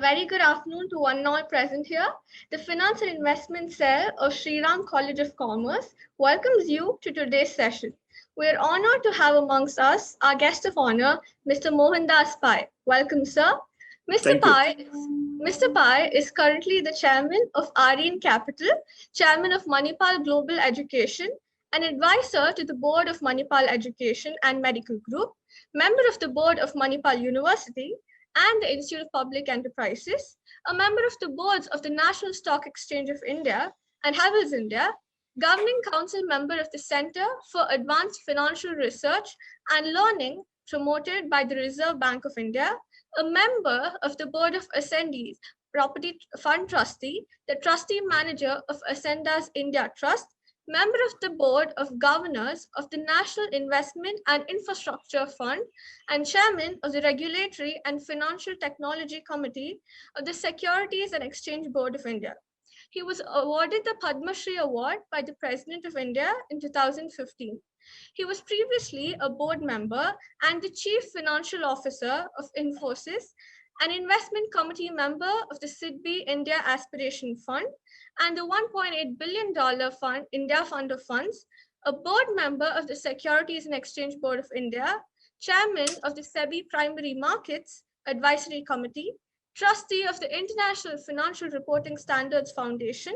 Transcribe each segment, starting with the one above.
Very good afternoon to one and all present here. The Finance and Investment Cell of Shri Ram College of Commerce welcomes you to today's session. We are honored to have amongst us our guest of honor, Mr. Mohandas Pai. Welcome, sir. Mr. Pai is currently the chairman of Aryan Capital, chairman of Manipal Global Education, an advisor to the board of Manipal Education and Medical Group, member of the board of Manipal University, and the Institute of Public Enterprises, a member of the boards of the National Stock Exchange of India and Havells India, governing council member of the Center for Advanced Financial Research and Learning promoted by the Reserve Bank of India, a member of the board of Ascendies Property Fund Trustee, the trustee manager of Ascendas India Trust, member of the Board of Governors of the National Investment and Infrastructure Fund, and chairman of the Regulatory and Financial Technology Committee of the Securities and Exchange Board of India. He was awarded the Padma Shri Award by the President of India in 2015. He was previously a board member and the Chief Financial Officer of Infosys, an investment committee member of the SIDBI India Aspiration Fund and the $1.8 billion fund, India Fund of Funds, a board member of the Securities and Exchange Board of India, chairman of the SEBI Primary Markets Advisory Committee, trustee of the International Financial Reporting Standards Foundation,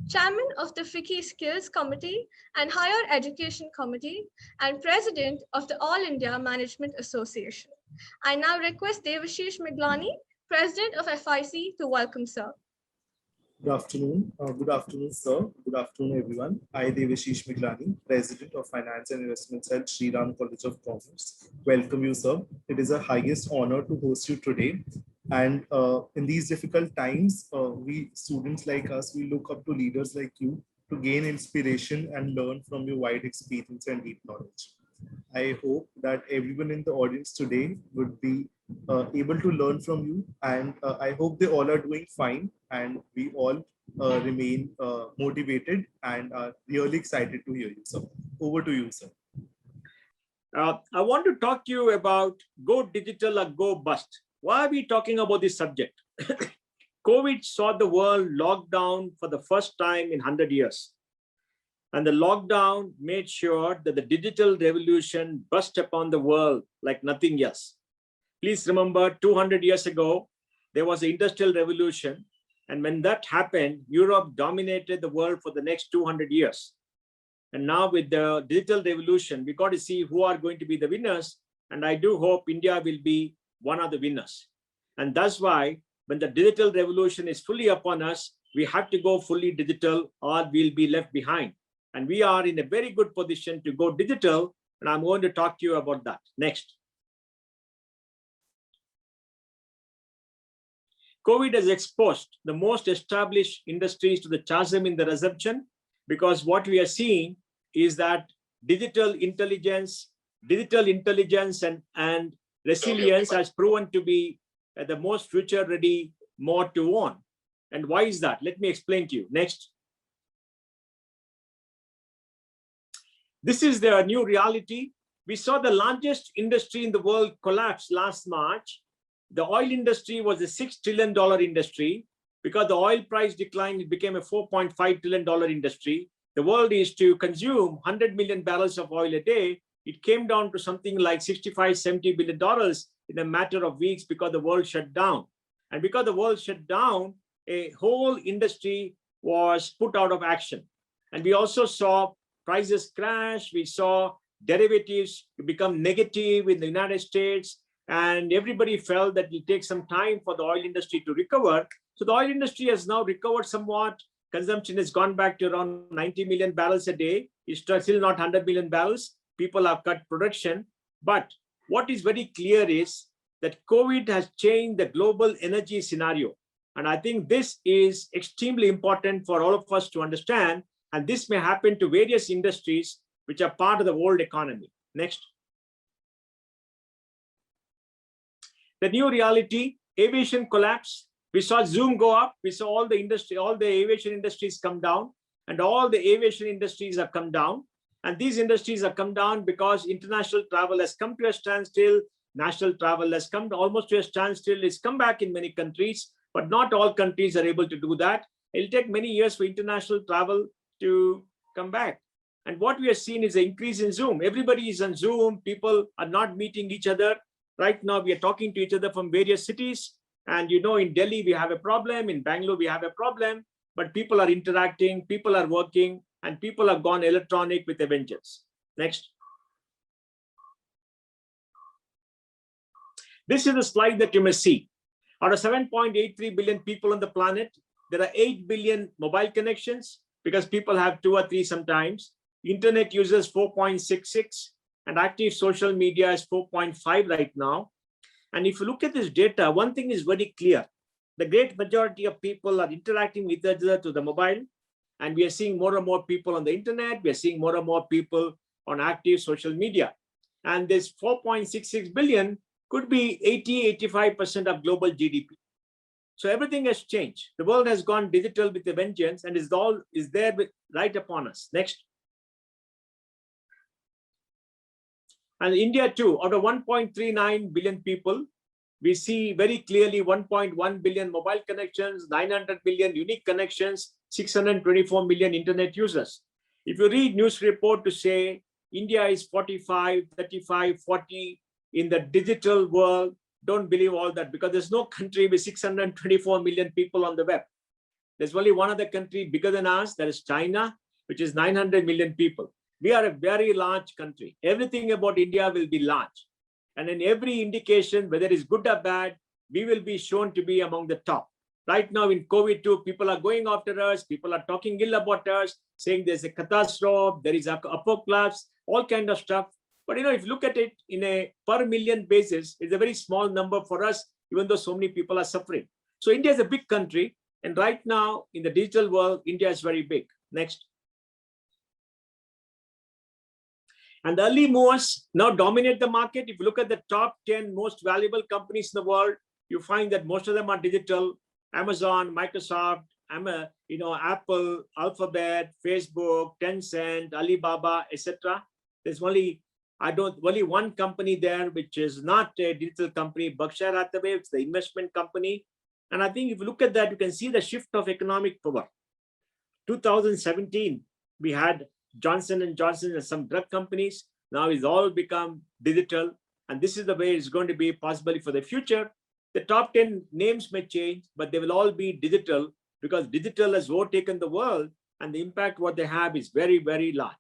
chairman of the FICCI Skills Committee and Higher Education Committee, and president of the All India Management Association. I now request Devashish Miglani, president of FIC, to welcome sir. Good afternoon. Good afternoon, sir. Good afternoon, everyone. I, Devashish Miglani, President of Finance and Investments at Shri Ram College of Commerce. Welcome you, sir. It is a highest honor to host you today. And in these difficult times, we students like us, we look up to leaders like you to gain inspiration and learn from your wide experience and deep knowledge. I hope that everyone in the audience today would be able to learn from you, and I hope they all are doing fine and we all remain motivated and are really excited to hear you. So over to you, sir. I want to talk to you about go digital or go bust. Why are we talking about this subject? COVID saw the world locked down for the first time in 100 years. And the lockdown made sure that the digital revolution burst upon the world like nothing else. Please remember, 200 years ago, there was the Industrial Revolution. And when that happened, Europe dominated the world for the next 200 years. And now with the digital revolution, we got to see who are going to be the winners. And I do hope India will be one of the winners. And that's why when the digital revolution is fully upon us, we have to go fully digital or we'll be left behind. And we are in a very good position to go digital. And I'm going to talk to you about that. Next. COVID has exposed the most established industries to the chasm in the reception, because what we are seeing is that digital intelligence and resilience has proven to be the most future-ready mode to own. And why is that? Let me explain to you. Next. This is the new reality. We saw the largest industry in the world collapse last March. The oil industry was a $6 trillion industry. Because the oil price declined, it became a $4.5 trillion industry. The world is to consume 100 million barrels of oil a day. It came down to something like $65–70 billion in a matter of weeks because the world shut down. And because the world shut down, a whole industry was put out of action. And we also saw prices crash. We saw derivatives become negative in the United States. And everybody felt that it will take some time for the oil industry to recover. So the oil industry has now recovered somewhat. Consumption has gone back to around 90 million barrels a day. It's still not 100 million barrels. People have cut production. But what is very clear is that COVID has changed the global energy scenario. And I think this is extremely important for all of us to understand. And this may happen to various industries which are part of the world economy. Next. The new reality, aviation collapse. We saw Zoom go up. We saw all the aviation industries come down, and all the aviation industries have come down. And these industries have come down because international travel has come to a standstill. National travel has come almost to a standstill. It's come back in many countries. but not all countries are able to do that. It'll take many years for international travel to come back. And what we are seeing is an increase in Zoom. Everybody is on Zoom. People are not meeting each other. Right now, we are talking to each other from various cities. And in Delhi, we have a problem. In Bangalore, we have a problem. But people are interacting, people are working, and people have gone electronic with a vengeance. Next. This is the slide that you must see. Out of 7.83 billion people on the planet, there are 8 billion mobile connections because people have 2 or 3 sometimes. Internet users 4.66 and active social media is 4.5 right now. And if you look at this data, one thing is very clear. The great majority of people are interacting with each other to the mobile. And we are seeing more and more people on the internet. We are seeing more and more people on active social media. And this 4.66 billion could be 80–85% of global GDP. So everything has changed. The world has gone digital with a vengeance and is there right upon us. Next. And India too, out of 1.39 billion people, we see very clearly 1.1 billion mobile connections, 900 million unique connections, 624 million internet users. If you read news report to say India is 45, 35, 40 in the digital world, don't believe all that because there's no country with 624 million people on the web. There's only one other country bigger than us, that is China, which is 900 million people. We are a very large country. Everything about India will be large. And in every indication, whether it's good or bad, we will be shown to be among the top. Right now in COVID-2, people are going after us. People are talking ill about us, saying there's a catastrophe, there is an apocalypse, all kind of stuff. But if you look at it in a per million basis, it's a very small number for us, even though so many people are suffering. So India is a big country. And right now in the digital world, India is very big. Next. And the early movers now dominate the market. If you look at the top 10 most valuable companies in the world, you find that most of them are digital. Amazon, Microsoft, Apple, Alphabet, Facebook, Tencent, Alibaba, etc. There's only one company there which is not a digital company, Berkshire Hathaway. It's the investment company. And I think if you look at that, you can see the shift of economic power. 2017, we had Johnson & Johnson and some drug companies. Now it's all become digital. And this is the way it's going to be possible for the future. The top 10 names may change, but they will all be digital because digital has overtaken the world and the impact what they have is very, very large.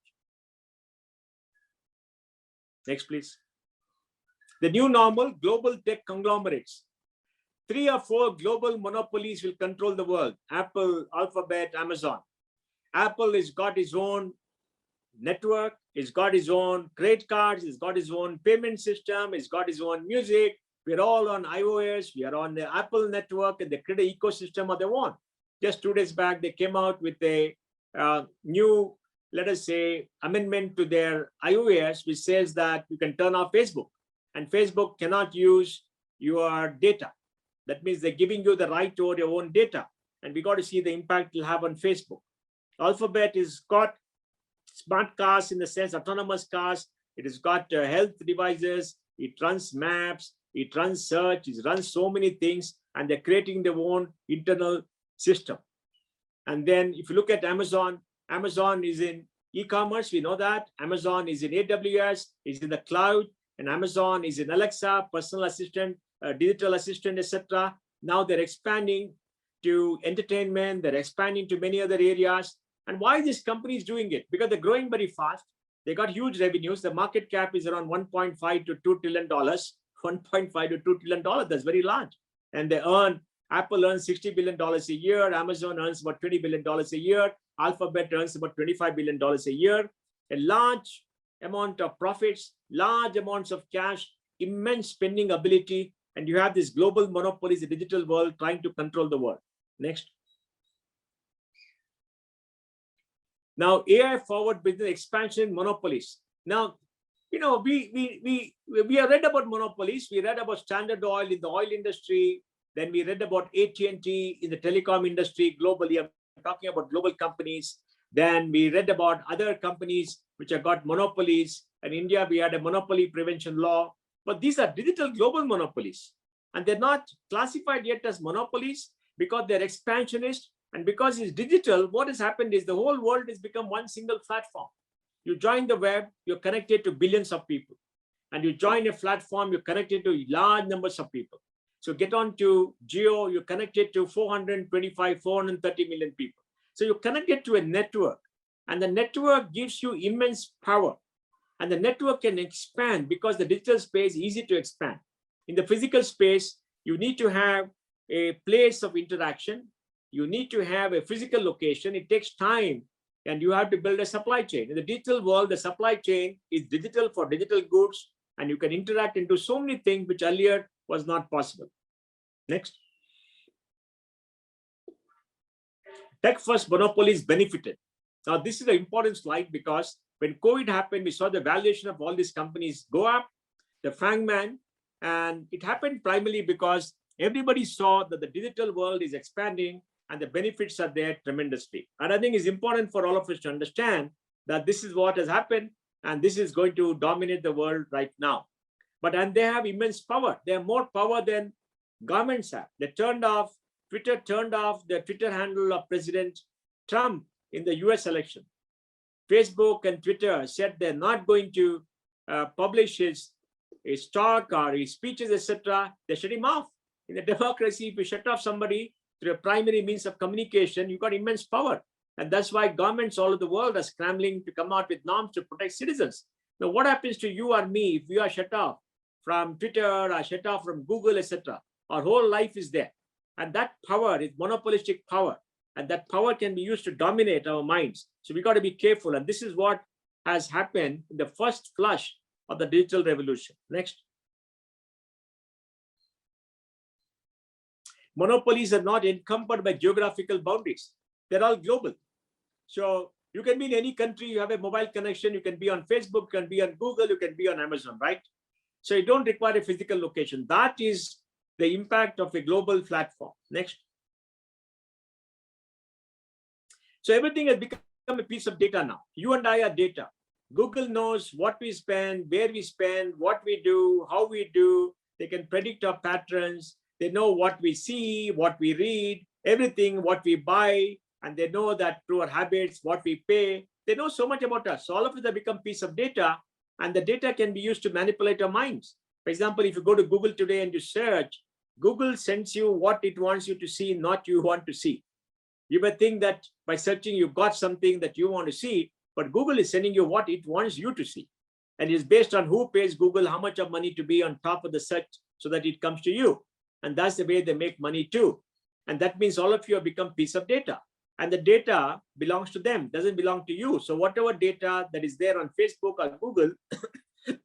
Next, please. The new normal, global tech conglomerates. 3 or 4 global monopolies will control the world. Apple, Alphabet, Amazon. Apple has got its own network, it's got its own credit cards, it's got its own payment system, it's got its own music. We're all on iOS, we are on the Apple network and they create an ecosystem of their own. Just 2 days back, they came out with a new, let us say, amendment to their iOS, which says that you can turn off Facebook and Facebook cannot use your data. That means they're giving you the right over your own data. And we got to see the impact it'll have on Facebook. Alphabet has got smart cars in the sense autonomous cars. It has got health devices. It runs maps. It runs search. It runs so many things. And they're creating their own internal system. And then if you look at Amazon, Amazon is in e-commerce. We know that. Amazon is in AWS, is in the cloud. And Amazon is in Alexa, personal assistant, digital assistant, etc. Now they're expanding to entertainment. They're expanding to many other areas. And why this company is doing it? Because they're growing very fast. They got huge revenues. The market cap is around $1.5 to $2 trillion. $1.5 to $2 trillion. That's very large. And they earn, Apple earns $60 billion a year. Amazon earns about $20 billion a year. Alphabet earns about $25 billion a year. A large amount of profits, large amounts of cash, immense spending ability. And you have this global monopolies, the digital world trying to control the world. Next. Now, AI forward business expansion monopolies. Now, we have read about monopolies. We read about Standard Oil in the oil industry. Then we read about AT&T in the telecom industry globally. I'm talking about global companies. Then we read about other companies which have got monopolies. In India, we had a monopoly prevention law. But these are digital global monopolies. And they're not classified yet as monopolies. because they're expansionist and because it's digital, what has happened is the whole world has become one single platform. You join the web, you're connected to billions of people. And you join a platform, you're connected to large numbers of people. So get on to Geo, you're connected to 425, 430 million people. So you're connected to a network, and the network gives you immense power. And the network can expand because the digital space is easy to expand. In the physical space, you need to have a place of interaction. You need to have a physical location. It takes time, and you have to build a supply chain. In the digital world, the supply chain is digital for digital goods, and you can interact and do so many things which earlier was not possible. Next. Tech-first monopolies benefited. Now, this is an important slide because when COVID happened, we saw the valuation of all these companies go up, the fangman, and it happened primarily because everybody saw that the digital world is expanding and the benefits are there tremendously. And I think it's important for all of us to understand that this is what has happened, and this is going to dominate the world right now. And they have immense power. They have more power than governments have. Twitter turned off the Twitter handle of President Trump in the US election. Facebook and Twitter said they're not going to publish his talk or his speeches, etc. They shut him off. In a democracy, if you shut off somebody through a primary means of communication, you've got immense power. And that's why governments all over the world are scrambling to come out with norms to protect citizens. Now, what happens to you or me if we are shut off from Twitter or shut off from Google, etc.? Our whole life is there. And that power is monopolistic power. And that power can be used to dominate our minds. So we got to be careful. And this is what has happened in the first flush of the digital revolution. Next. Monopolies are not encumbered by geographical boundaries. They're all global. So you can be in any country, you have a mobile connection, you can be on Facebook, you can be on Google, you can be on Amazon, right? So you don't require a physical location. That is the impact of a global platform. Next. So everything has become a piece of data now. You and I are data. Google knows what we spend, where we spend, what we do, how we do. They can predict our patterns. They know what we see, what we read, everything, what we buy, and they know that through our habits, what we pay. They know so much about us. So all of it has become a piece of data, and the data can be used to manipulate our minds. For example, if you go to Google today and you search, Google sends you what it wants you to see, not you want to see. You may think that by searching, you've got something that you want to see, but Google is sending you what it wants you to see. And it's based on who pays Google how much of money to be on top of the search so that it comes to you. And that's the way they make money too. And that means all of you have become piece of data. And the data belongs to them, doesn't belong to you. So whatever data that is there on Facebook or Google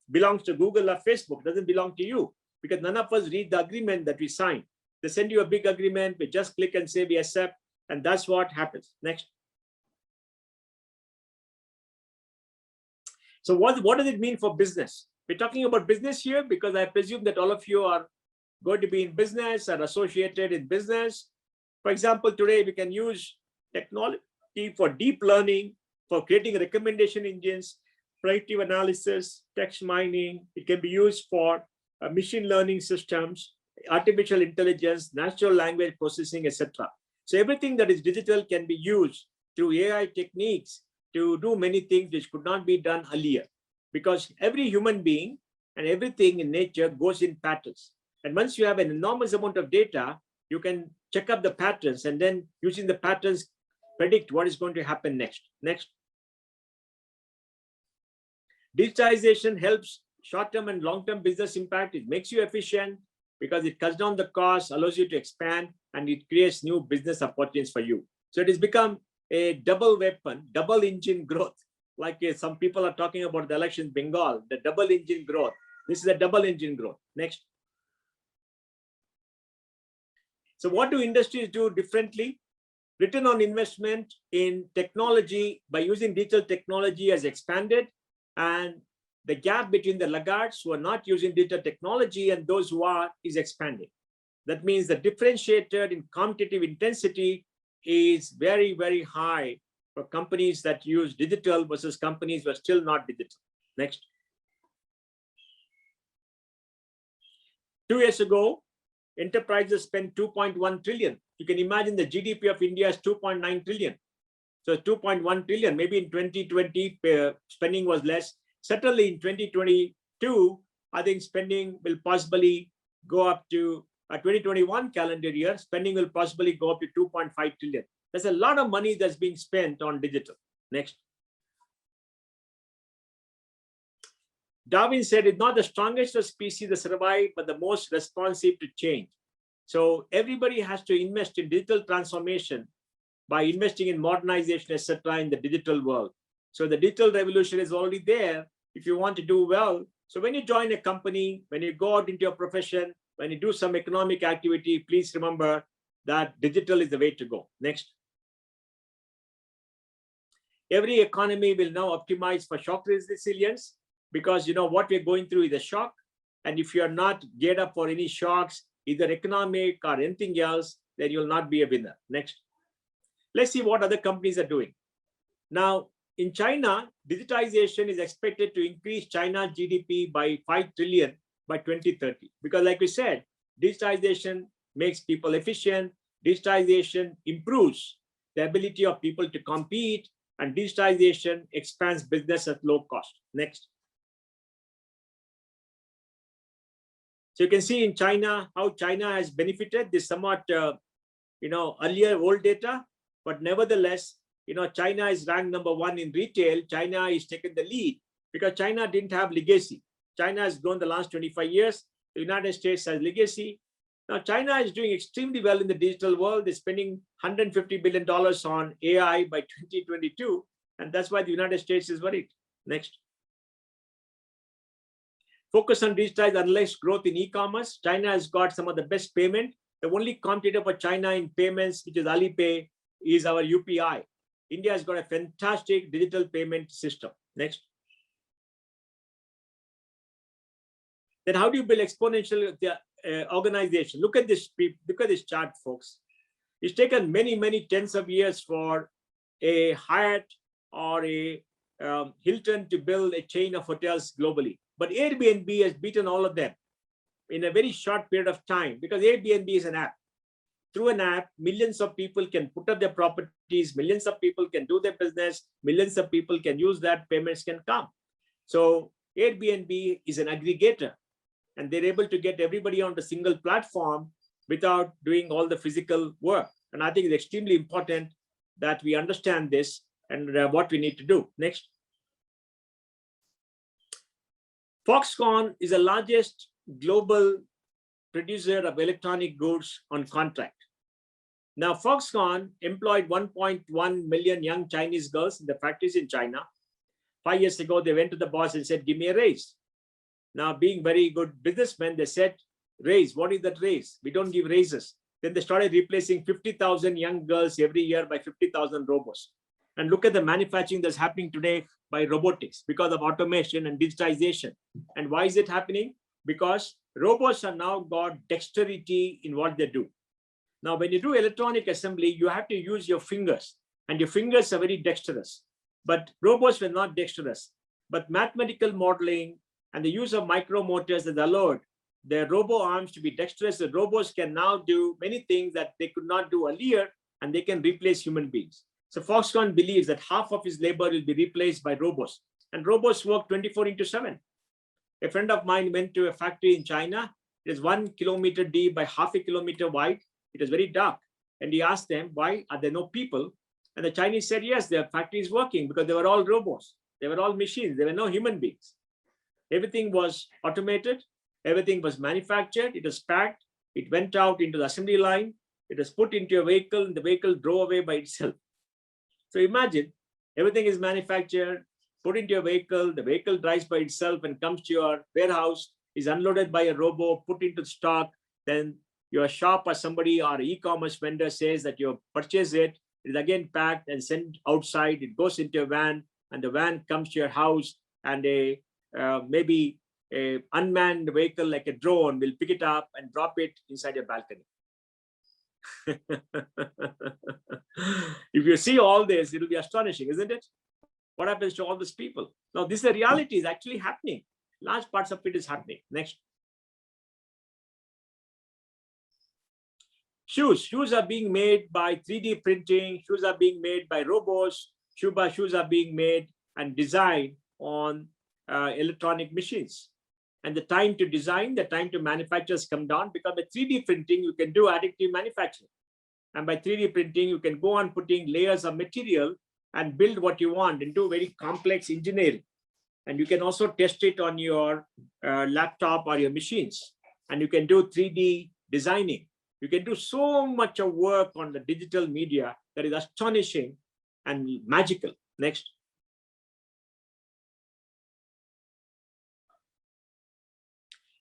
belongs to Google or Facebook, doesn't belong to you, because none of us read the agreement that we sign. They send you a big agreement, we just click and say we accept, and that's what happens. Next. So what does it mean for business? We're talking about business here because I presume that all of you are going to be in business or associated in business. For example, today we can use technology for deep learning, for creating recommendation engines, predictive analysis, text mining. It can be used for machine learning systems, artificial intelligence, natural language processing, etc. So everything that is digital can be used through AI techniques to do many things which could not be done earlier, because every human being and everything in nature goes in patterns. And once you have an enormous amount of data, you can check up the patterns and then using the patterns, predict what is going to happen next. Next. Digitization helps short-term and long-term business impact. It makes you efficient because it cuts down the cost, allows you to expand, and it creates new business opportunities for you. So it has become a double weapon, double engine growth. Like some people are talking about the election in Bengal, the double engine growth. This is a double engine growth. Next. So what do industries do differently? Return on investment in technology by using digital technology has expanded, and the gap between the laggards who are not using digital technology and those who are is expanding. That means the differentiator in competitive intensity is very, very high for companies that use digital versus companies who are still not digital. Next. 2 years ago, enterprises spend 2.1 trillion. You can imagine the GDP of India is 2.9 trillion. So 2.1 trillion, maybe in 2020, spending was less. Certainly in 2022, I think spending will possibly go up to 2021 calendar year, spending will possibly go up to 2.5 trillion. There's a lot of money that's being spent on digital. Next. Darwin said it's not the strongest of species that survive, but the most responsive to change. So everybody has to invest in digital transformation by investing in modernization, etc., in the digital world. So the digital revolution is already there if you want to do well. So when you join a company, when you go out into your profession, when you do some economic activity, please remember that digital is the way to go. Next. Every economy will now optimize for shock resilience, because what we're going through is a shock. And if you're not geared up for any shocks, either economic or anything else, then you'll not be a winner. Next. Let's see what other companies are doing. Now, in China, digitization is expected to increase China's GDP by 5 trillion by 2030. Because like we said, digitization makes people efficient. Digitization improves the ability of people to compete, and digitization expands business at low cost. Next. So you can see in China how China has benefited. This somewhat, earlier old data, but nevertheless, China is ranked #1 in retail. China is taken the lead because China didn't have legacy. China has grown the last 25 years. The United States has legacy. Now, China is doing extremely well in the digital world. They're spending $150 billion on AI by 2022. And that's why the United States is worried. Next. Focus on digitized unless growth in e-commerce. China has got some of the best payment. The only competitor for China in payments, which is Alipay, is our UPI. India has got a fantastic digital payment system. Next. Then how do you build exponential organization? Look at this chart, folks. It's taken many, many tens of years for a Hyatt or a Hilton to build a chain of hotels globally. But Airbnb has beaten all of them in a very short period of time, because Airbnb is an app. Through an app, millions of people can put up their properties, millions of people can do their business, millions of people can use that, payments can come. So Airbnb is an aggregator, and they're able to get everybody on the single platform without doing all the physical work. And I think it's extremely important that we understand this and what we need to do. Next. Foxconn is the largest global producer of electronic goods on contract. Now, Foxconn employed 1.1 million young Chinese girls in the factories in China. 5 years ago, they went to the boss and said, give me a raise. Now, being very good businessmen, they said, raise. What is that raise? We don't give raises. Then they started replacing 50,000 young girls every year by 50,000 robots. And look at the manufacturing that's happening today by robotics because of automation and digitization. And why is it happening? Because robots are now got dexterity in what they do. Now, when you do electronic assembly, you have to use your fingers, and your fingers are very dexterous. But robots were not dexterous. But mathematical modeling and the use of micromotors has allowed the robo arms to be dexterous. The robots can now do many things that they could not do earlier, and they can replace human beings. So Foxconn believes that half of his labor will be replaced by robots, and robots work 24/7. A friend of mine went to a factory in China. It is 1 kilometer deep by half a kilometer wide. It is very dark. And he asked them, why are there no people? And the Chinese said, yes, their factory is working because they were all robots. They were all machines. There were no human beings. Everything was automated. Everything was manufactured. It was packed. It went out into the assembly line. It was put into a vehicle, and the vehicle drove away by itself. So imagine everything is manufactured, put into a vehicle, the vehicle drives by itself and comes to your warehouse, is unloaded by a robo, put into stock, then your shop or somebody or e-commerce vendor says that you purchase it, it is again packed and sent outside, it goes into a van, and the van comes to your house, and maybe a unmanned vehicle like a drone will pick it up and drop it inside your balcony. If you see all this, it will be astonishing, isn't it? What happens to all these people? Now, this is a reality, is actually happening. Large parts of it is happening. Next. Shoes are being made by 3D printing. Shoes are being made by robots. Shoes are being made and designed on electronic machines. And the time to design, the time to manufacture has come down, because by 3D printing, you can do additive manufacturing. And by 3D printing, you can go on putting layers of material and build what you want and do very complex engineering. And you can also test it on your laptop or your machines. And you can do 3D designing. You can do so much of work on the digital media that is astonishing and magical. Next.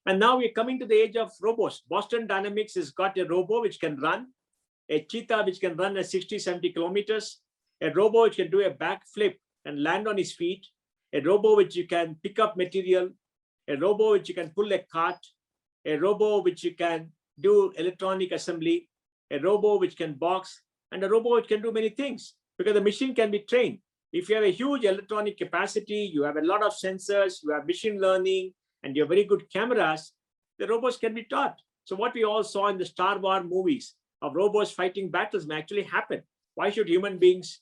And now we're coming to the age of robots. Boston Dynamics has got a robot which can run, a cheetah which can run at 60, 70 kilometers, a robot which can do a backflip and land on his feet, a robot which you can pick up material, a robot which you can pull a cart, a robot which you can do electronic assembly, a robot which can box, and a robot which can do many things, because the machine can be trained. If you have a huge electronic capacity, you have a lot of sensors, you have machine learning, and you have very good cameras, the robots can be taught. So what we all saw in the Star Wars movies of robots fighting battles may actually happen. Why should human beings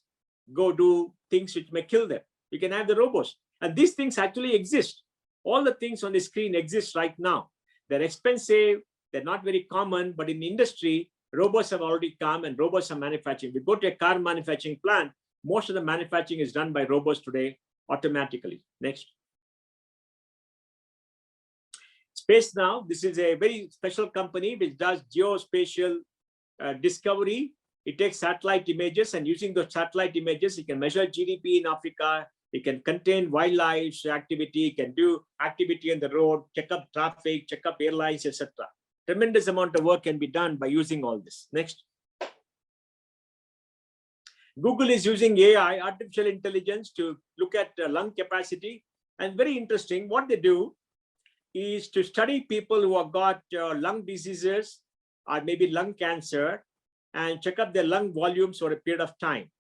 go do things which may kill them? You can have the robots. And these things actually exist. All the things on the screen exist right now. They're expensive, they're not very common, but in the industry, robots have already come and robots are manufacturing. We go to a car manufacturing plant, most of the manufacturing is done by robots today automatically. Next. Space Now, this is a very special company which does geospatial discovery. It takes satellite images, and using those satellite images, it can measure GDP in Africa. It can contain wildlife activity, it can do activity on the road, check up traffic, check up airlines, etc. Tremendous amount of work can be done by using all this. Next. Google is using AI, artificial intelligence, to look at lung capacity. And very interesting, what they do is to study people who have got lung diseases or maybe lung cancer and check up their lung volumes for a period of time.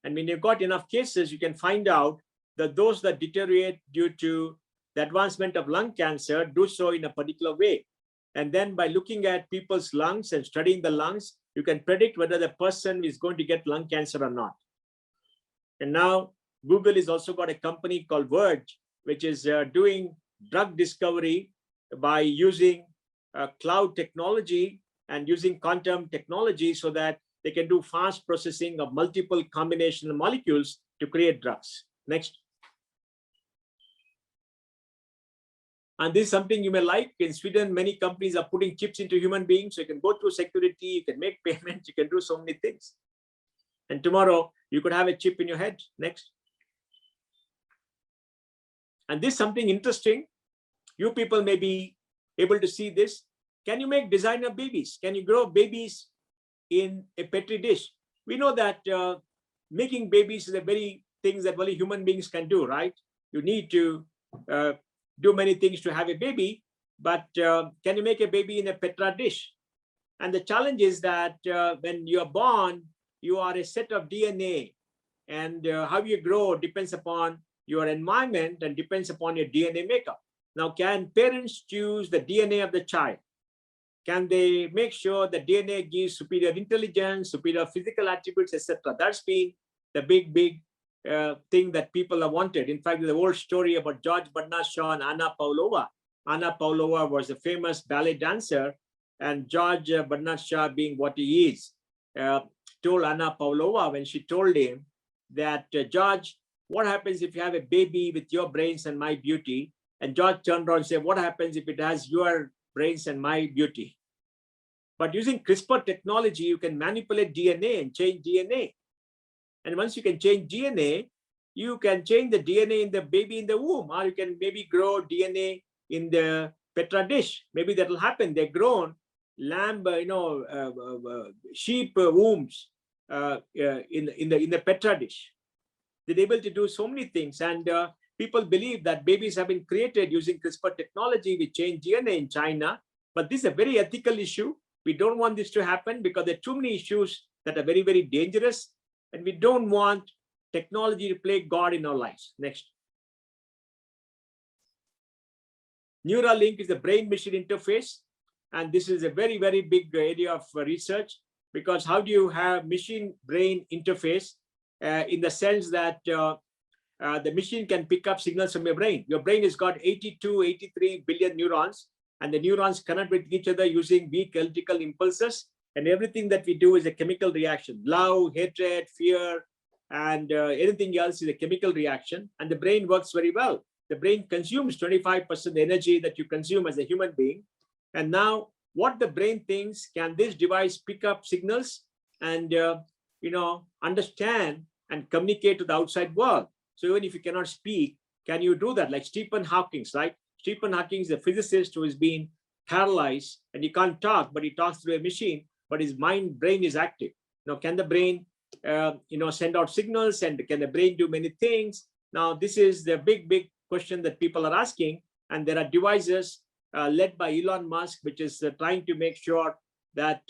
And when you've got enough cases, you can find out that those that deteriorate due to the advancement of lung cancer do so in a particular way. And then by looking at people's lungs and studying the lungs, you can predict whether the person is going to get lung cancer or not. And now Google has also got a company called Verge, which is doing drug discovery by using cloud technology and using quantum technology so that they can do fast processing of multiple combination of molecules to create drugs. Next. And this is something you may like. In Sweden, many companies are putting chips into human beings. So you can go through security, you can make payments, you can do so many things. And tomorrow, you could have a chip in your head. Next. And this is something interesting. You people may be able to see this. Can you make designer babies? Can you grow babies in a petri dish? We know that making babies is a very things that only human beings can do, right? You need to do many things to have a baby, but can you make a baby in a petri dish? And the challenge is that when you're born, you are a set of DNA, and how you grow depends upon your environment and depends upon your DNA makeup. Now, can parents choose the DNA of the child? Can they make sure the DNA gives superior intelligence, superior physical attributes, etc.? That's been the big thing that people have wanted. In fact, the old story about George Bernard Shaw and Anna Pavlova. Anna Pavlova was a famous ballet dancer, and George Bernard Shaw, being what he is, told Anna Pavlova when she told him that, George, what happens if you have a baby with your brains and my beauty? And George turned around and said, what happens if it has your brains and my beauty? But using CRISPR technology, you can manipulate DNA and change DNA. And once you can change DNA, you can change the DNA in the baby in the womb, or you can maybe grow DNA in the petri dish. Maybe that will happen. They're grown lamb, sheep wombs in the petri dish. They're able to do so many things, and people believe that babies have been created using CRISPR technology. We change DNA in China, but this is a very ethical issue. We don't want this to happen because there are too many issues that are very, very dangerous, and we don't want technology to play God in our lives. Next. Neuralink is the brain-machine interface, and this is a very, very big area of research. because how do you have machine-brain interface in the sense that the machine can pick up signals from your brain. Your brain has got 82, 83 billion neurons, and the neurons connect with each other using weak electrical impulses. And everything that we do is a chemical reaction. Love, hatred, fear, and anything else is a chemical reaction. And the brain works very well. The brain consumes 25% energy that you consume as a human being. And now what the brain thinks, can this device pick up signals and understand and communicate to the outside world? So even if you cannot speak, can you do that? Like Stephen Hawking, right? Stephen Hawking is a physicist who has been paralyzed and he can't talk, but he talks through a machine, but his brain is active. Now, can the brain, send out signals, and can the brain do many things? Now, this is the big question that people are asking. And there are devices led by Elon Musk, which is trying to make sure that,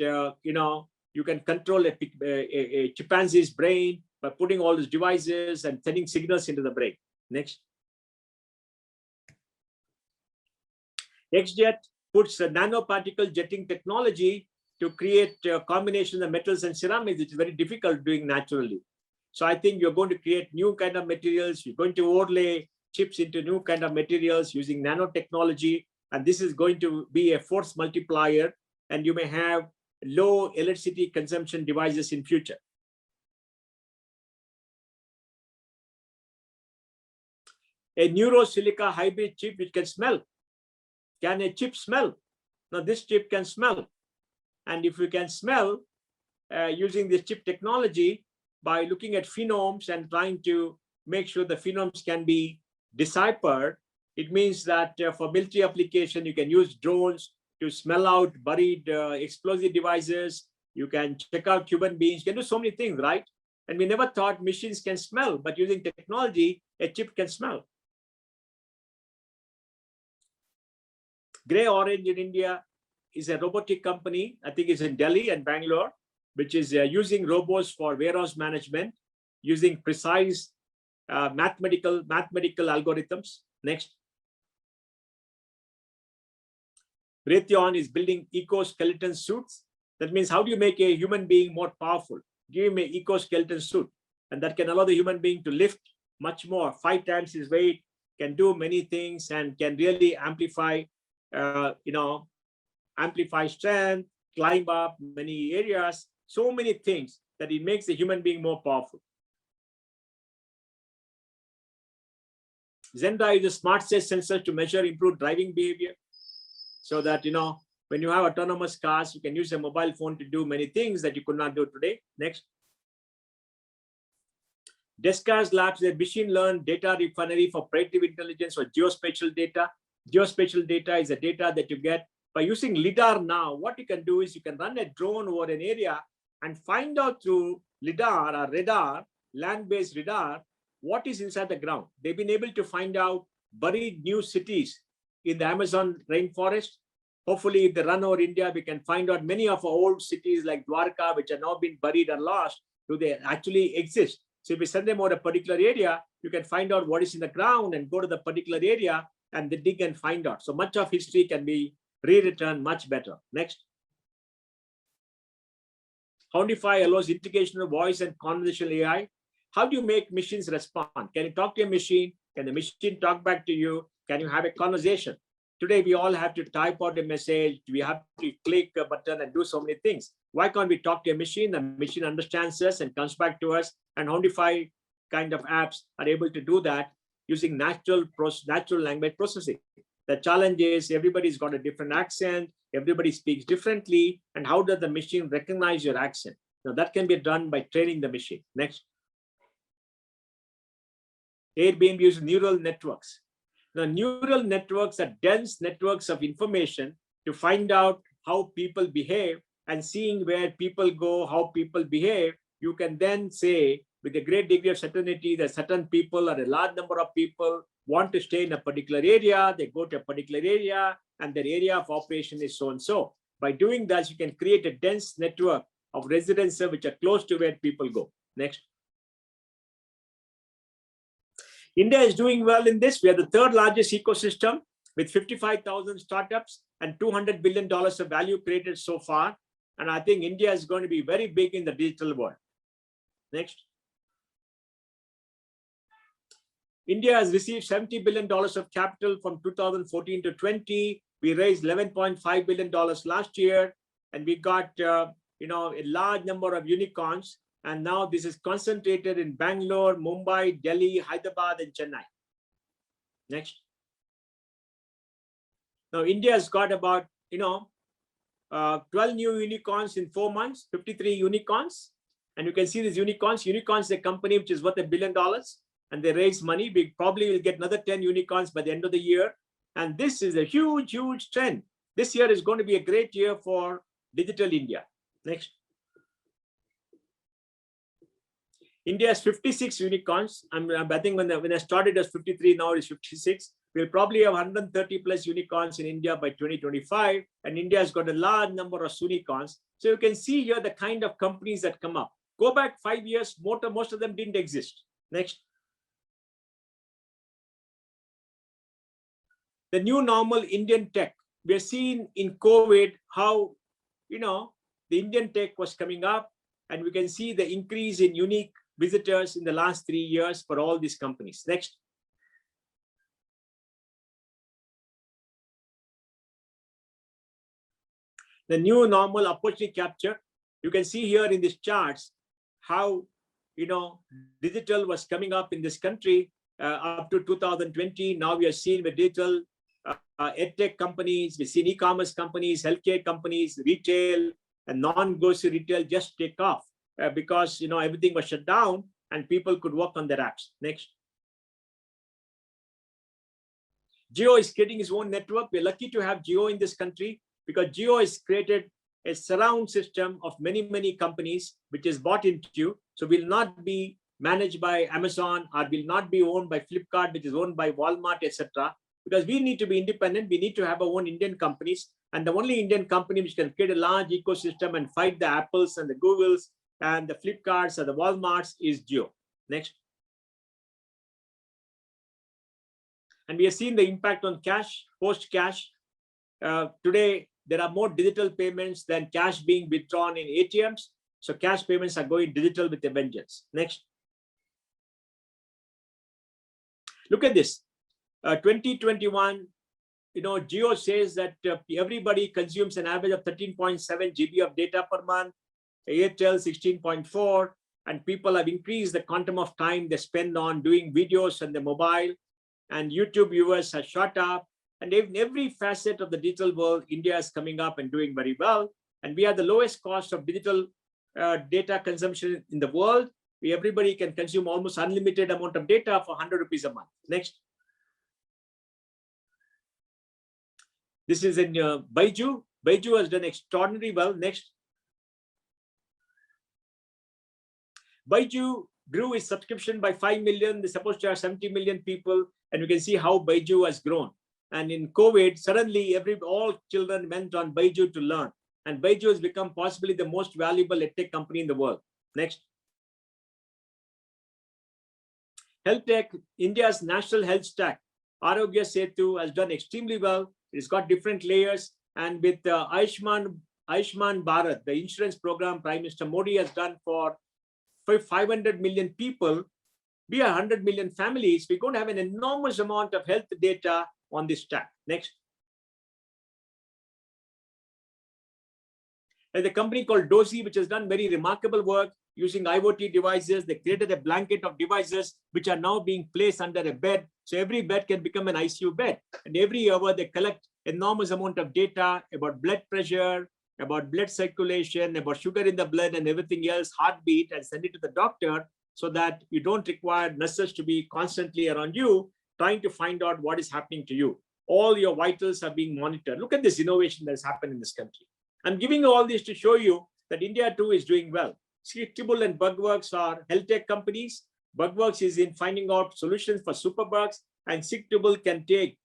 you can control a chimpanzee's brain by putting all these devices and sending signals into the brain. Next. XJet puts a nanoparticle jetting technology to create a combination of metals and ceramics, which is very difficult doing naturally. So I think you're going to create new kind of materials. You're going to overlay chips into new kind of materials using nanotechnology. And this is going to be a force multiplier. And you may have low electricity consumption devices in future. A neurosilica hybrid chip which can smell. Can a chip smell? Now this chip can smell. And if we can smell using this chip technology by looking at phenomes and trying to make sure the phenomes can be deciphered, it means that for military application, you can use drones to smell out buried explosive devices. You can check out human beings. You can do so many things, right? And we never thought machines can smell, but using technology, a chip can smell. Grey Orange in India is a robotic company. I think it's in Delhi and Bangalore, which is using robots for warehouse management, using precise mathematical algorithms. Next. Raytheon is building eco-skeleton suits. That means how do you make a human being more powerful? Give him an eco-skeleton suit, and that can allow the human being to lift much more, 5 times his weight, can do many things, and can really amplify, amplify strength, climb up many areas, so many things that it makes the human being more powerful. Zenda is a smart sensor to measure improved driving behavior, so that, when you have autonomous cars, you can use a mobile phone to do many things that you could not do today. Next. Descartes Labs is a machine-learned data refinery for predictive intelligence or geospatial data. Geospatial data is the data that you get by using LiDAR. Now, what you can do is you can run a drone over an area and find out through LiDAR or radar, land-based radar, what is inside the ground. They've been able to find out buried new cities in the Amazon rainforest. Hopefully, if they run over India, we can find out many of our old cities like Dwarka, which are now been buried or lost, do they actually exist? So if we send them over a particular area, you can find out what is in the ground and go to the particular area and they dig and find out. So much of history can be rewritten much better. Next. Houndify allows integration of voice and conversational AI. How do you make machines respond? Can you talk to a machine? Can the machine talk back to you? Can you have a conversation? Today, we all have to type out a message. We have to click a button and do so many things. Why can't we talk to a machine? The machine understands us and comes back to us. And Houndify kind of apps are able to do that using natural language processing. The challenge is everybody's got a different accent. Everybody speaks differently. And how does the machine recognize your accent? Now, that can be done by training the machine. Next. Airbnb uses neural networks. Now, neural networks are dense networks of information to find out how people behave, and seeing where people go, how people behave, you can then say with a great degree of certainty that certain people or a large number of people want to stay in a particular area, they go to a particular area, and their area of operation is so and so. By doing that, you can create a dense network of residences which are close to where people go. Next. India is doing well in this. We are the 3rd largest ecosystem with 55,000 startups and $200 billion of value created so far. And I think India is going to be very big in the digital world. Next. India has received $70 billion of capital from 2014 to 20. We raised $11.5 billion last year, and we got a large number of unicorns. And now this is concentrated in Bangalore, Mumbai, Delhi, Hyderabad, and Chennai. Next. Now India has got about 12 new unicorns in 4 months, 53 unicorns. And you can see these unicorns. Unicorns is a company which is worth $1 billion, and they raise money. We probably will get another 10 unicorns by the end of the year. And this is a huge, huge trend. This year is going to be a great year for digital India. Next. India has 56 unicorns. I think when I started as 53, now it's 56. We'll probably have 130 plus unicorns in India by 2025. And India has got a large number of unicorns. So you can see here the kind of companies that come up. Go back 5 years, most of them didn't exist. Next. The new normal Indian tech. We are seeing in COVID how, the Indian tech was coming up, and we can see the increase in unique visitors in the last 3 years for all these companies. Next. The new normal opportunity capture. You can see here in these charts how, digital was coming up in this country up to 2020. Now we are seeing the digital edtech companies, we see e-commerce companies, healthcare companies, retail and non-grocery retail just take off because everything was shut down and people could work on their apps. Next. Jio is creating its own network. We're lucky to have Jio in this country because Jio has created a surround system of many, many companies which is bought into. So will not be managed by Amazon or will not be owned by Flipkart, which is owned by Walmart, etc. Because we need to be independent. We need to have our own Indian companies. And the only Indian company which can create a large ecosystem and fight the Apples and the Googles and the Flipkarts and the Walmarts is Jio. Next. And we have seen the impact on cash, post-cash. Today, there are more digital payments than cash being withdrawn in ATMs. So cash payments are going digital with a vengeance. Next. Look at this. 2021, Jio says that everybody consumes an average of 13.7 GB of data per month, Airtel 16.4, and people have increased the quantum of time they spend on doing videos on the mobile, and YouTube viewers have shot up. And in every facet of the digital world, India is coming up and doing very well. And we have the lowest cost of digital data consumption in the world. Everybody can consume almost unlimited amount of data for 100 rupees a month. Next. This is in Byju. Byju has done extraordinarily well. Next. Byju grew its subscription by 5 million. They're supposed to have 70 million people. And you can see how Byju has grown. And in COVID, suddenly all children went on Byju to learn. And Byju has become possibly the most valuable edtech company in the world. Next. Health tech, India's national health stack, Arogya Setu, has done extremely well. It's got different layers. And with Ayushman Bharat, the insurance program Prime Minister Modi has done for 500 million people, we are 100 million families. We're going to have an enormous amount of health data on this stack. Next. There's a company called Dozy, which has done very remarkable work using IoT devices. They created a blanket of devices which are now being placed under a bed. So every bed can become an ICU bed. And every hour they collect enormous amount of data about blood pressure, about blood circulation, about sugar in the blood and everything else, heartbeat, and send it to the doctor so that you don't require nurses to be constantly around you trying to find out what is happening to you. All your vitals are being monitored. Look at this innovation that has happened in this country. I'm giving you all this to show you that India too is doing well. Skiptable and Bugworks are health tech companies. Bugworks is in finding out solutions for superbugs, and Skiptable can take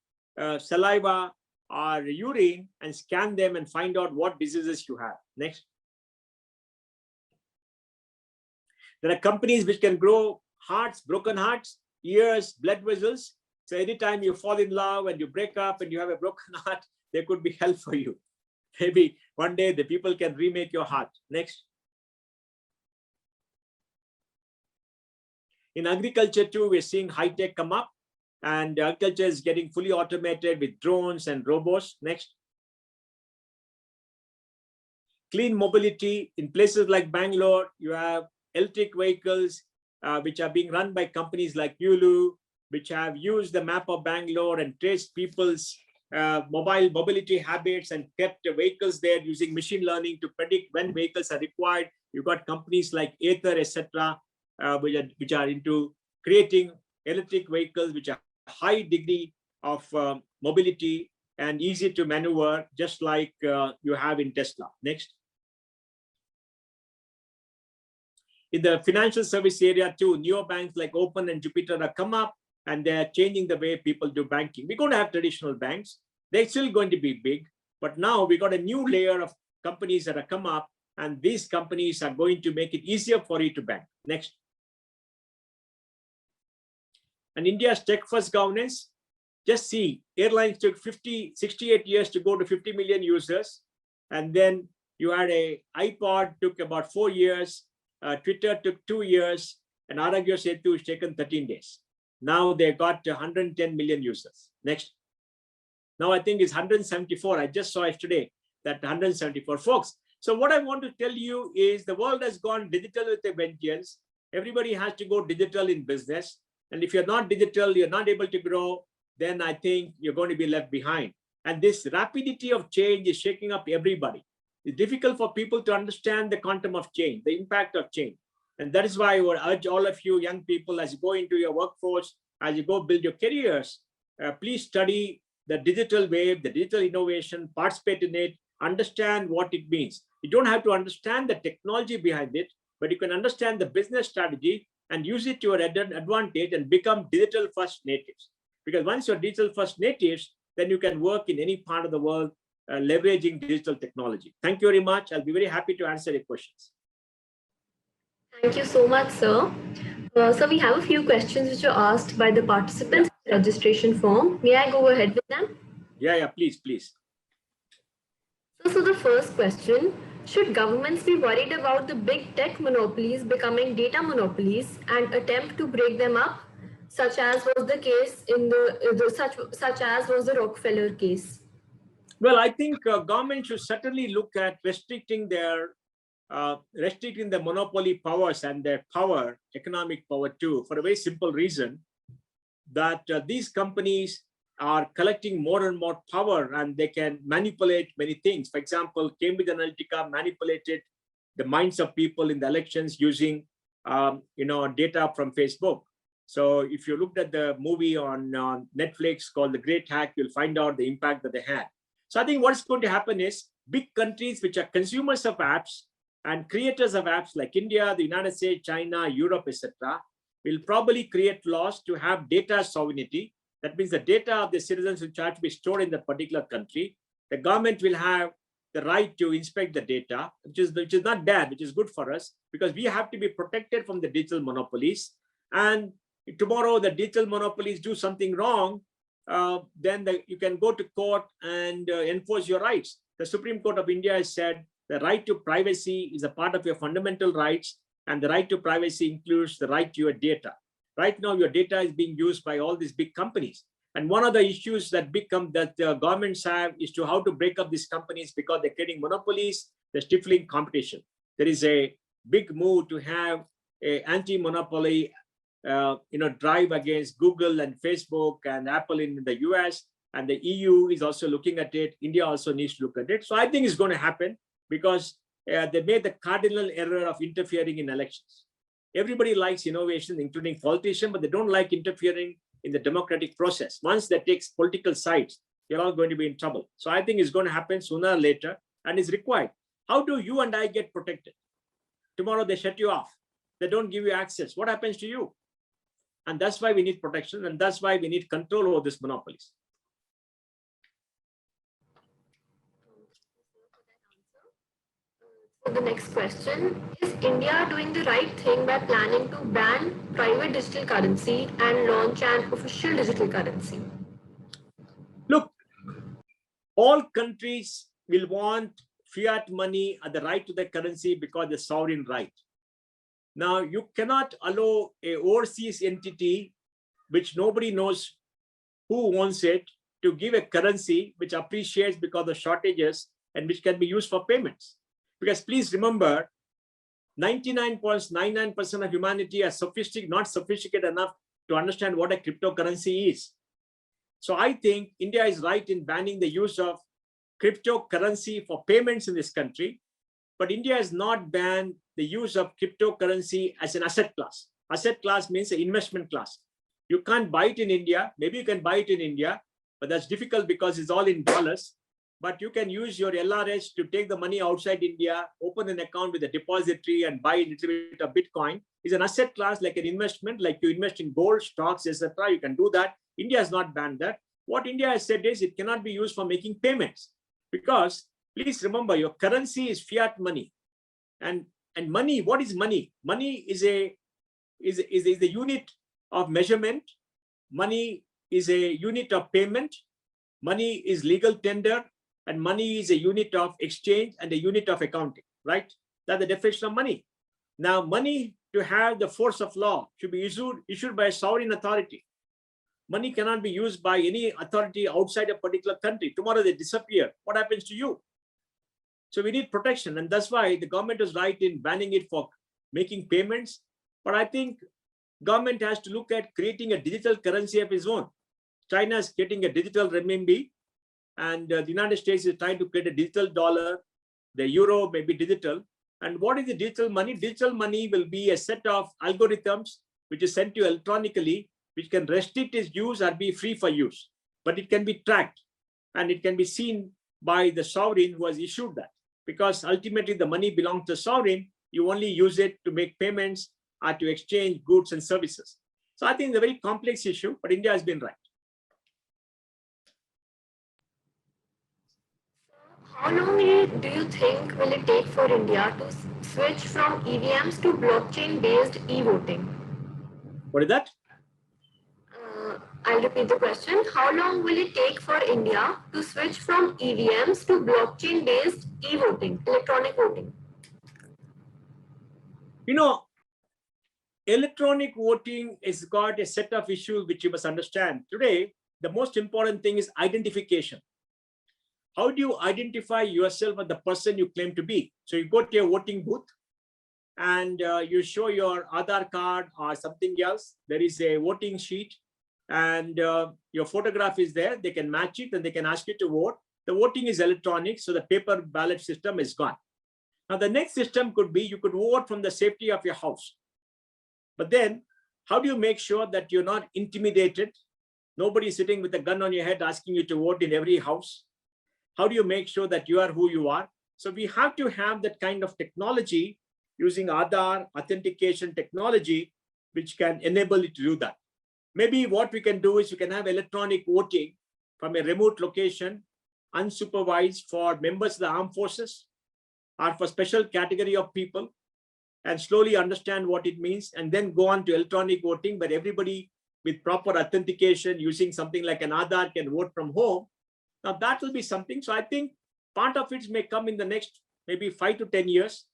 saliva or urine and scan them and find out what diseases you have. Next. There are companies which can grow hearts, broken hearts, ears, blood vessels. So anytime you fall in love and you break up and you have a broken heart, there could be help for you. Maybe one day the people can remake your heart. Next. In agriculture too, we're seeing high tech come up, and agriculture is getting fully automated with drones and robots. Next. Clean mobility. In places like Bangalore, you have electric vehicles which are being run by companies like Yulu, which have used the map of Bangalore and traced people's mobile mobility habits and kept the vehicles there using machine learning to predict when vehicles are required. You've got companies like Ather, etc., which are into creating electric vehicles which are high degree of mobility and easy to maneuver, just like you have in Tesla. Next. In the financial service area too, neobanks like Open and Jupiter have come up, and they're changing the way people do banking. We're going to have traditional banks. They're still going to be big, but now we got a new layer of companies that have come up, and these companies are going to make it easier for you to bank. Next. And India's tech-first governance, just see, airlines took 68 years to go to 50 million users. And then you had a iPod, took about 4 years. Twitter took 2 years, and Aragya Setu has taken 13 days. Now they got 110 million users. Next. Now I think it's 174. I just saw it today, that 174 folks. So what I want to tell you is the world has gone digital with a vengeance. Everybody has to go digital in business. And if you're not digital, you're not able to grow, then I think you're going to be left behind. And this rapidity of change is shaking up everybody. It's difficult for people to understand the quantum of change, the impact of change. And that is why I would urge all of you young people, as you go into your workforce, as you go build your careers, please study the digital wave, the digital innovation, participate in it, understand what it means. You don't have to understand the technology behind it, but you can understand the business strategy and use it to your advantage and become digital first natives. Because once you're digital first natives, then you can work in any part of the world leveraging digital technology. Thank you very much. I'll be very happy to answer your questions. Thank you so much, sir. So we have a few questions which are asked by the participants in the registration form. May I go ahead with them? Yeah, please. So the first question, should governments be worried about the big tech monopolies becoming data monopolies and attempt to break them up, such as was the case in such as was the Rockefeller case? Well, I think government should certainly look at restricting the monopoly powers and their power, economic power too, for a very simple reason that these companies are collecting more and more power, and they can manipulate many things. For example, Cambridge Analytica manipulated the minds of people in the elections using data from Facebook. So if you looked at the movie on Netflix called The Great Hack, you'll find out the impact that they had. So I think what's going to happen is big countries which are consumers of apps and creators of apps like India, the United States, China, Europe, etc., will probably create laws to have data sovereignty. That means the data of the citizens which have to be stored in that particular country. The government will have the right to inspect the data, which is not bad, which is good for us, because we have to be protected from the digital monopolies. And if tomorrow the digital monopolies do something wrong, then you can go to court and enforce your rights. The Supreme Court of India has said the right to privacy is a part of your fundamental rights, and the right to privacy includes the right to your data. Right now, your data is being used by all these big companies. And one of the issues that governments have is to how to break up these companies, because they're creating monopolies, they're stifling competition. There is a big move to have an anti-monopoly drive against Google and Facebook and Apple in the US, and the EU is also looking at it. India also needs to look at it. So I think it's going to happen because they made the cardinal error of interfering in elections. Everybody likes innovation, including politicians, but they don't like interfering in the democratic process. Once that takes political sides, they're all going to be in trouble. So I think it's going to happen sooner or later, and it's required. How do you and I get protected? Tomorrow they shut you off. They don't give you access. What happens to you? And that's why we need protection, and that's why we need control over these monopolies. So the next question, is India doing the right thing by planning to ban private digital currency and launch an official digital currency? Look, all countries will want fiat money at the right to the currency because the sovereign right. Now, you cannot allow a overseas entity which nobody knows who owns it to give a currency which appreciates because of shortages and which can be used for payments. Because please remember, 99.99% of humanity are not sophisticated enough to understand what a cryptocurrency is. So I think India is right in banning the use of cryptocurrency for payments in this country, but India has not banned the use of cryptocurrency as an asset class. Asset class means an investment class. You can't buy it in India. Maybe you can buy it in India, but that's difficult because it's all in dollars. But you can use your LRS to take the money outside India, open an account with a depository and buy a little bit of Bitcoin. It's an asset class like an investment, like you invest in gold, stocks, etc. You can do that. India has not banned that. What India has said is it cannot be used for making payments because please remember your currency is fiat money. And money, what is money? Money is a unit of measurement. Money is a unit of payment. Money is legal tender. And money is a unit of exchange and a unit of accounting, right? That's the definition of money. Now, money to have the force of law should be issued by a sovereign authority. Money cannot be used by any authority outside a particular country. Tomorrow they disappear. What happens to you? So we need protection. And that's why the government is right in banning it for making payments. But I think government has to look at creating a digital currency of its own. China is getting a digital renminbi. And the United States is trying to create a digital dollar. The euro may be digital. And what is the digital money? Digital money will be a set of algorithms which is sent to you electronically, which can restrict its use or be free for use. But it can be tracked and it can be seen by the sovereign who has issued that. Because ultimately the money belongs to the sovereign. You only use it to make payments or to exchange goods and services. So I think it's a very complex issue, but India has been right. How long do you think will it take for India to switch from EVMs to blockchain-based e-voting? What is that? I'll repeat the question. How long will it take for India to switch from EVMs to blockchain-based e-voting, electronic voting? You know, electronic voting has got a set of issues which you must understand. Today, the most important thing is identification. How do you identify yourself as the person you claim to be? So you go to your voting booth and you show your Aadhaar card or something else. There is a voting sheet and your photograph is there. They can match it and they can ask you to vote. The voting is electronic, so the paper ballot system is gone. Now the next system could be you could vote from the safety of your house. But then how do you make sure that you're not intimidated? Nobody is sitting with a gun on your head asking you to vote in every house. How do you make sure that you are who you are? So we have to have that kind of technology using Aadhaar authentication technology, which can enable it to do that. Maybe what we can do is we can have electronic voting from a remote location, unsupervised for members of the armed forces or for special category of people, and slowly understand what it means and then go on to electronic voting where everybody with proper authentication using something like an Aadhaar can vote from home. Now that will be something. So I think part of it may come in the next maybe 5 to 10 years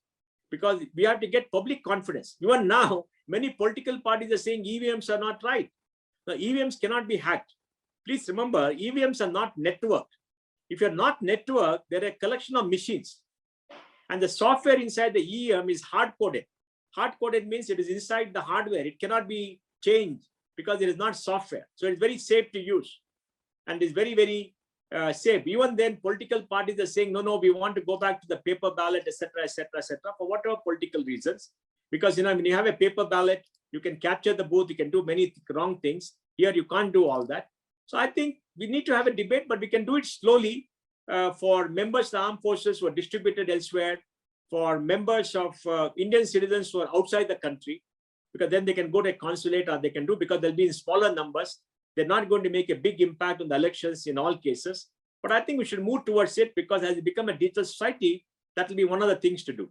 because we have to get public confidence. Even now, many political parties are saying EVMs are not right. Now EVMs cannot be hacked. Please remember, EVMs are not networked. If you're not networked, they're a collection of machines. And the software inside the EVM is hard-coded. Hard-coded means it is inside the hardware. It cannot be changed because it is not software. So it's very safe to use. And it's very, very safe. Even then, political parties are saying, no, we want to go back to the paper ballot, etc., for whatever political reasons. Because when you have a paper ballot, you can capture the booth, you can do many wrong things. Here, you can't do all that. So I think we need to have a debate, but we can do it slowly for members of the armed forces who are distributed elsewhere, for members of Indian citizens who are outside the country, because then they can go to a consulate or they can do, because they'll be in smaller numbers. They're not going to make a big impact on the elections in all cases. But I think we should move towards it because as it becomes a digital society, that will be one of the things to do.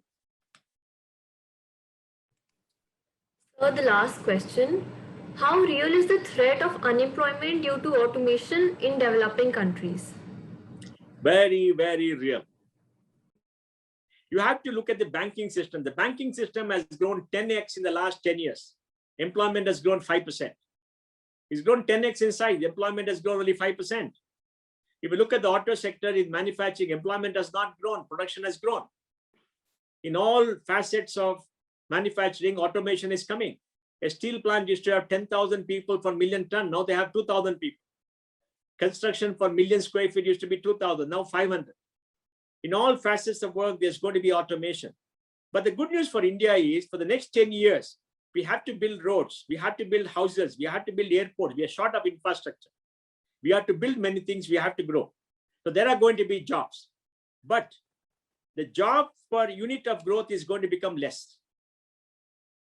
So the last question, how real is the threat of unemployment due to automation in developing countries? Very, very real. You have to look at the banking system. The banking system has grown 10x in the last 10 years. Employment has grown 5%. It's grown 10x in size. Employment has grown only 5%. If you look at the auto sector in manufacturing, employment has not grown. Production has grown. In all facets of manufacturing, automation is coming. A steel plant used to have 10,000 people per million ton. Now they have 2,000 people. Construction for million square feet used to be 2,000, now 500. In all facets of work, there's going to be automation. But the good news for India is for the next 10 years, we have to build roads, we have to build houses, we have to build airports, we are short of infrastructure. We have to build many things, we have to grow. So there are going to be jobs. But the job per unit of growth is going to become less.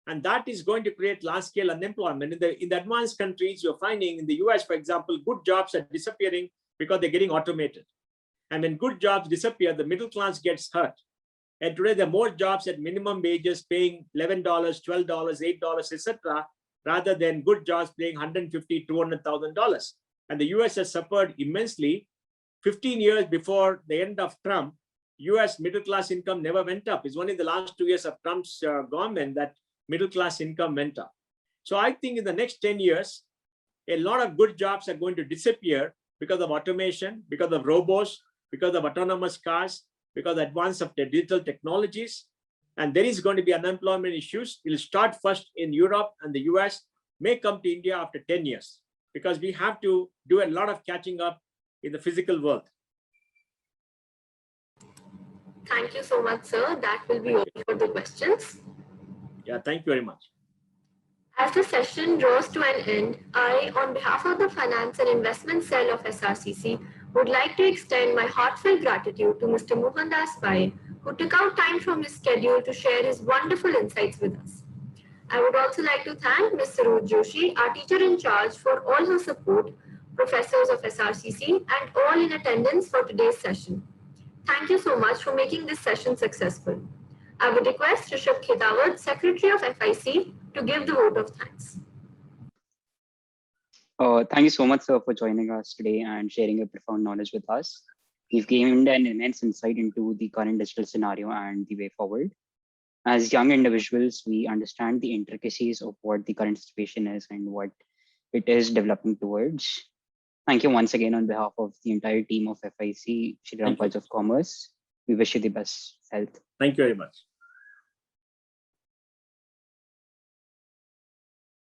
And that is going to create large-scale unemployment. In the advanced countries, you're finding in the US, for example, good jobs are disappearing because they're getting automated. And when good jobs disappear, the middle class gets hurt. And today, there are more jobs at minimum wages paying $11, $12, $8, etc., rather than good jobs paying $150,000, $200,000. And the US has suffered immensely. 15 years before the end of Trump, US middle class income never went up. It's only the last 2 years of Trump's government that middle class income went up. So I think in the next 10 years, a lot of good jobs are going to disappear because of automation, because of robots, because of autonomous cars, because of the advance of the digital technologies. And there is going to be unemployment issues. It will start first in Europe and the US, may come to India after 10 years, because we have to do a lot of catching up in the physical world. Thank you so much, sir. That will be all for the questions. Yeah, thank you very much. As the session draws to an end, I, on behalf of the Finance and Investment Cell of SRCC, would like to extend my heartfelt gratitude to Mr. Mohandas Pai, who took out time from his schedule to share his wonderful insights with us. I would also like to thank Ms. Saroj Joshi, our teacher in charge, for all her support, professors of SRCC, and all in attendance for today's session. Thank you so much for making this session successful. I would request Rishabh Khedawat, Secretary of FIC, to give the vote of thanks. Thank you so much, sir, for joining us today and sharing your profound knowledge with us. You've gained an immense insight into the current digital scenario and the way forward. As young individuals, we understand the intricacies of what the current situation is and what it is developing towards. Thank you once again on behalf of the entire team of FIC, Shri Ram College of Commerce. We wish you the best health. Thank you very much.